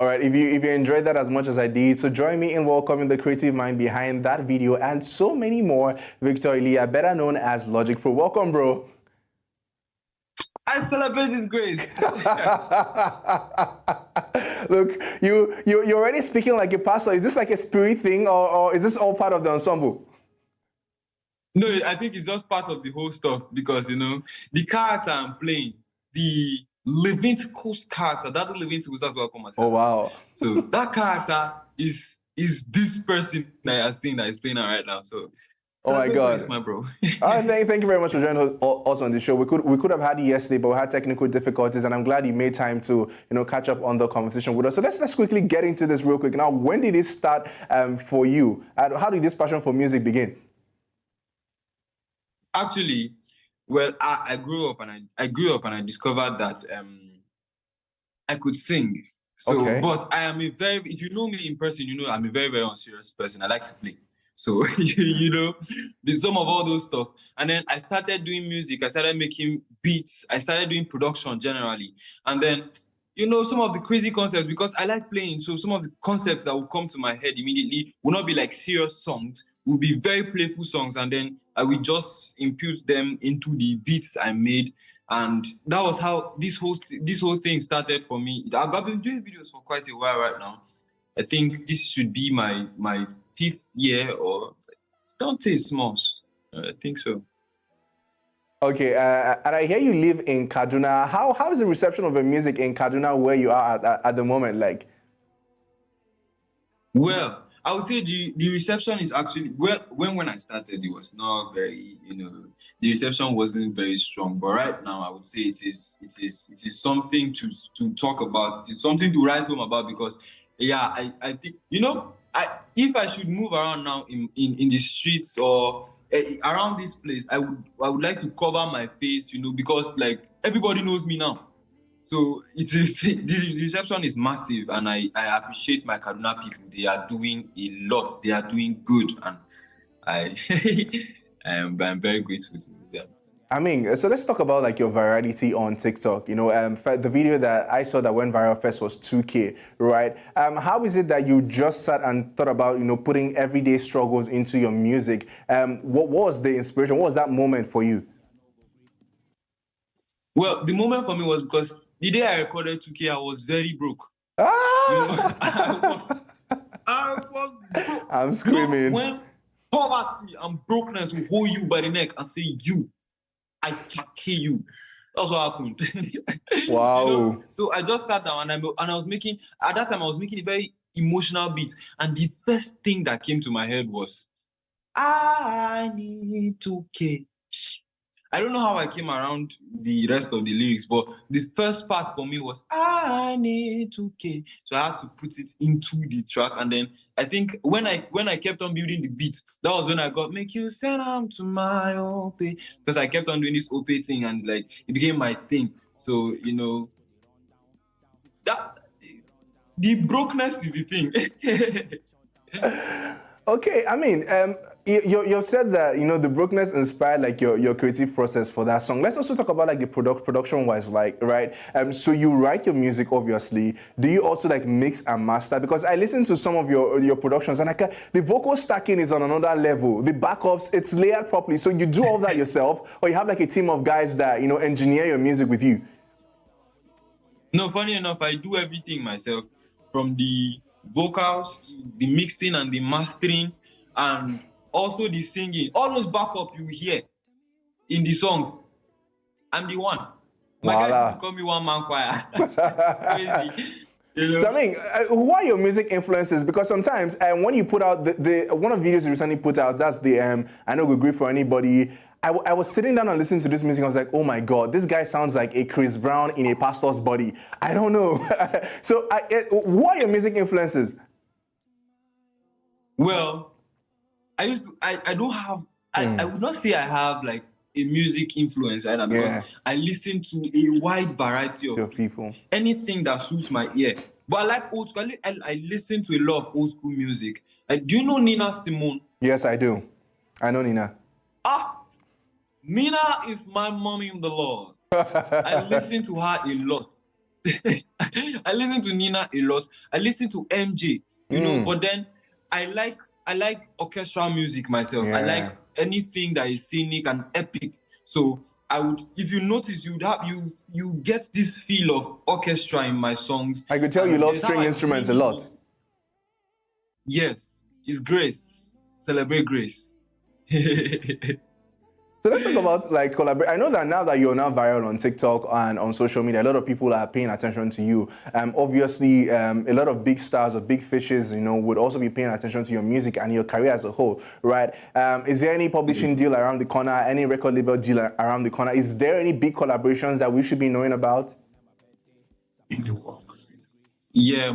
All right, if you enjoyed that as much as I did, so join me in welcoming the creative mind behind that video and so many more, Victor Elia, better known as Logik Pro. Welcome, bro. I celebrate this grace. Look, you're already speaking like a pastor. Is this like a spirit thing, or is this all part of the ensemble? No, I think it's just part of the whole stuff because the character I'm playing, the Leviticus character, that Leviticus, that's what I call myself. Oh wow! So that character is this person that I've seen that is playing right now. So. Oh my God, grace, my bro. Thank you very much for joining us on the show. We could have had you yesterday, but we had technical difficulties, and I'm glad you made time to catch up on the conversation with us. So let's quickly get into this real quick. Now, when did this start for you? How did this passion for music begin? Actually, well, I grew up and I discovered that I could sing. So, okay. But I am if you know me in person, I'm a very, very unserious person. I like to play. So, some of all those stuff. And then I started doing music. I started making beats. I started doing production generally. And then, some of the crazy concepts, because I like playing. So some of the concepts that will come to my head immediately will not be like serious songs, will be very playful songs. And then I will just impute them into the beats I made. And that was how this whole thing started for me. I've been doing videos for quite a while right now. I think this should be my 5th year, or don't say small. I think so. Okay, and I hear you live in Kaduna. How is the reception of the music in Kaduna where you are at the moment like? Well, I would say the reception is actually, well, when I started, it was not very, the reception wasn't very strong. But right now, I would say it is something to talk about. It is something to write home about because, yeah, I think, if I should move around now in the streets or around this place, I would like to cover my face, because like everybody knows me now. So the reception is massive, and I appreciate my Kaduna people. They are doing a lot. They are doing good, and I'm very grateful to them. I mean, so let's talk about like your virality on TikTok. The video that I saw that went viral first was 2K, right? How is it that you just sat and thought about, putting everyday struggles into your music? What was the inspiration? What was that moment for you? Well, the moment for me was because the day I recorded 2K, I was very broke. I was broke. I'm screaming. When poverty and brokenness will hold you by the neck and say, I can kill you. That's what happened. Wow. So I just sat down and I was making, at that time, I was making a very emotional beat. And the first thing that came to my head was, I need 2K. I don't know how I came around the rest of the lyrics, but the first part for me was, I need 2K. So I had to put it into the track. And then I think when I kept on building the beat, that was when I got, make you send them to my OP. Because I kept on doing this OP thing and like, it became my thing. So, that the brokenness is the thing. Okay, I mean, you said that the brokenness inspired like your creative process for that song. Let's also talk about like the production wise, like, right? So you write your music, obviously. Do you also like mix and master? Because I listened to some of your productions and the vocal stacking is on another level. The backups, it's layered properly. So you do all that yourself, or you have like a team of guys that engineer your music with you? No, funny enough, I do everything myself, from the vocals to the mixing and the mastering, and also the singing. All those backup you hear in the songs, I'm the one. My guys used to call me one man choir. Crazy. So I mean, who are your music influences? Because sometimes when you put out the one of the videos you recently put out, that's the I know good grief for anybody. I was sitting down and listening to this music. I was like, oh my God, this guy sounds like a Chris Brown in a pastor's body. I don't know. So who are your music influences? Well, I don't have, I would not say I have like a music influence right now, because I listen to a wide variety of people. Anything that suits my ear. But I like old school. I listen to a lot of old school music. Do you know Nina Simone? Yes, I do. I know Nina. Nina is my mommy in the Lord. I listen to her a lot. I listen to Nina a lot. I listen to MJ, you know, but then I like orchestral music myself. I like Yeah. anything that is scenic and epic. So I would, if you notice, you get this feel of orchestra in my songs. I could tell you And love that's how string I instruments a really lot. know. Yes, it's grace. Celebrate grace. So let's talk about like collaborate. I know that now that you're now viral on TikTok and on social media, a lot of people are paying attention to you. Obviously, a lot of big stars or big fishes, you know, would also be paying attention to your music and your career as a whole, right? Is there any publishing deal around the corner? Any record label deal around the corner? Is there any big collaborations that we should be knowing about? Yeah,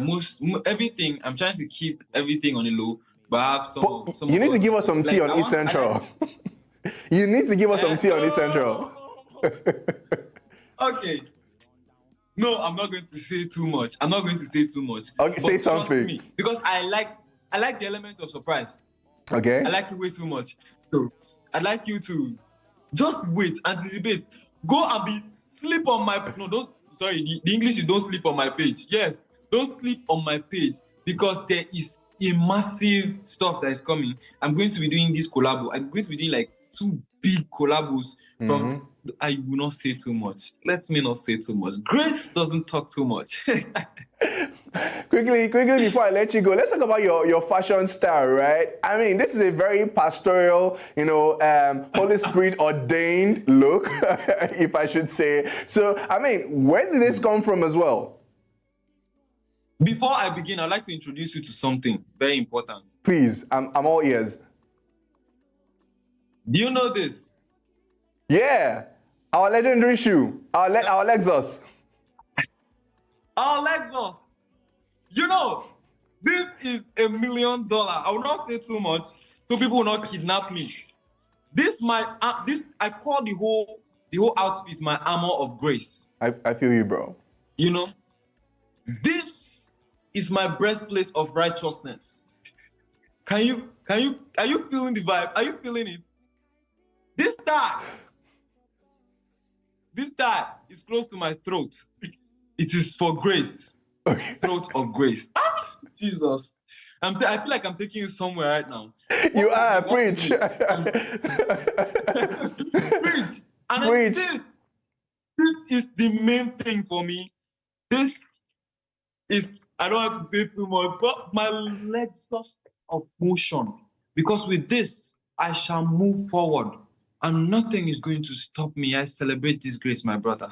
everything. I'm trying to keep everything on the low, but I have some. You of need to all give the us some stuff. tea Like, on eCentral. You need to give us some tea on eCentral. Okay. No, I'm not going to say too much. I'm not going to say too much. Okay, say something. Trust me, because I like the element of surprise. Okay. I like it way too much. So I'd like you to just wait, anticipate. Go and be sleep on my don't sorry, the English is don't sleep on my page. Yes, don't sleep on my page because there is a massive stuff that is coming. I'm going to be doing this collabo. I'm going to be doing like 2 big collabos from I will not say too much. Let me not say too much. Grace doesn't talk too much. Quickly, before I let you go, let's talk about your fashion style, right? I mean, this is a very pastoral, you know, Holy Spirit ordained look, if I should say. So, I mean, where did this come from as well? Before I begin, I'd like to introduce you to something very important. Please, I'm all ears. Do you know this? Yeah, our legendary shoe, our Lexus. Our Lexus. You know, this is $1 million. I will not say too much, so people will not kidnap me. This I call the whole outfit my armor of grace. I feel you, bro. You know, this is my breastplate of righteousness. Are you feeling the vibe? Are you feeling it? This tie is close to my throat. It is for grace. Throat of grace. Jesus. I feel like I'm taking you somewhere right now. You are, preach. Preach. And Preach. This is the main thing for me. This is, I don't have to say too much, but my legs of motion. Because with this, I shall move forward. And nothing is going to stop me. I celebrate this grace, my brother.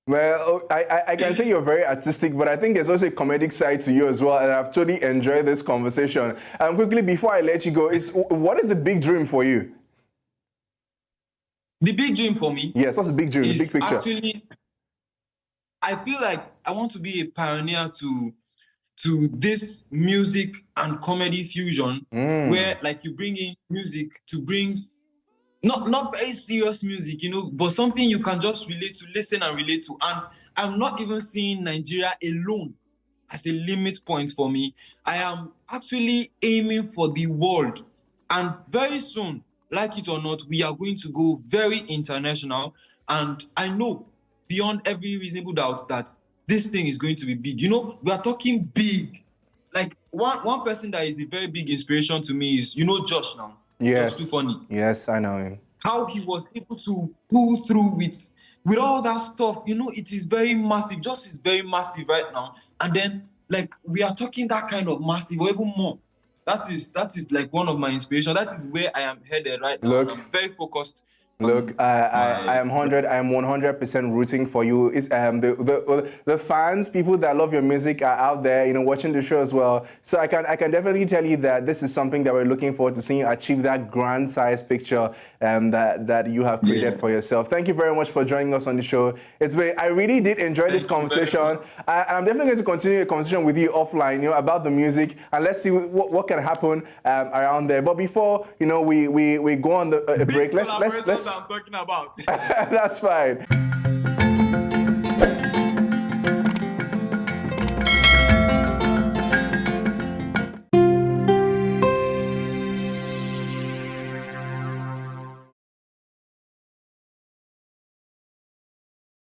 Well, I can say you're very artistic, but I think there's also a comedic side to you as well, and I've totally enjoyed this conversation. Quickly, before I let you go, what is the big dream for you? The big dream for me? Yes, what's the big dream, the big picture? Actually, I feel like I want to be a pioneer to this music and comedy fusion, where like you bring in music to bring not very serious music, you know, but something you can just listen and relate to. And I'm not even seeing Nigeria alone as a limit point for me. I am actually aiming for the world. And very soon, like it or not, we are going to go very international. And I know beyond every reasonable doubt that this thing is going to be big. You know, we are talking big. Like one person that is a very big inspiration to me is, you know, Josh now. Yes. Josh Too Funny. Yes, I know him. How he was able to pull through with all that stuff, you know, it is very massive. Josh is very massive right now. And then, like, we are talking that kind of massive or even more. That is like one of my inspirations. That is where I am headed right now. Look, I'm very focused. Look, I am 100% rooting for you. It's the fans, people that love your music are out there, you know, watching the show as well. So I can definitely tell you that this is something that we're looking forward to seeing you achieve that grand size picture that you have created for yourself. Thank you very much for joining us on the show. I really did enjoy this conversation. I'm definitely going to continue a conversation with you offline, you know, about the music, and let's see what can happen around there. But before, you know, we go on a break. Let's I'm talking about. That's fine.